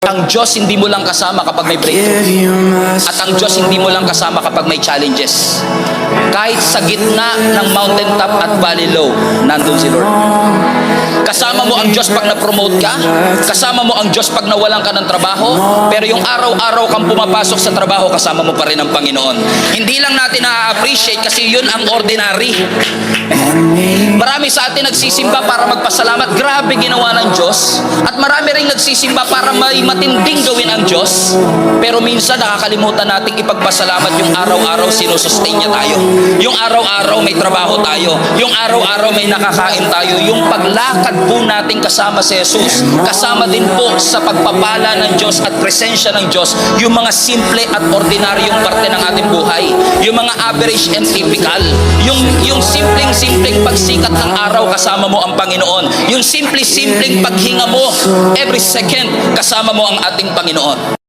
Ang Diyos hindi mo lang kasama kapag may breakthrough. At ang Diyos hindi mo lang kasama kapag may challenges. Kahit sa gitna ng mountaintop at valley low, nandun si Lord. Kasama mo ang Diyos pag na-promote ka. Kasama mo ang Diyos pag nawalan ka ng trabaho. Pero yung araw-araw kang pumapasok sa trabaho, kasama mo pa rin ang Panginoon. Hindi lang natin na-appreciate kasi yun ang ordinary. Marami sa atin nagsisimba para magpasalamat. Grabe ginawa ng Diyos. At marami rin nagsisimba para may matinding gawin ang Diyos. Pero minsan nakakalimutan nating ipagpasalamat yung araw-araw sinusustain niya tayo. Yung araw-araw may trabaho tayo. Yung araw-araw may nakakain tayo. Yung paglakad po natin kasama si Jesus, kasama din po sa pagpapala ng Diyos at presensya ng Diyos, yung mga simple at ordinaryong parte ng ating buhay. Yung mga average and typical. Yung simpleng pagsikat ng araw, kasama mo ang Panginoon. Yung simpleng paghinga mo every second, kasama mo ang ating Panginoon.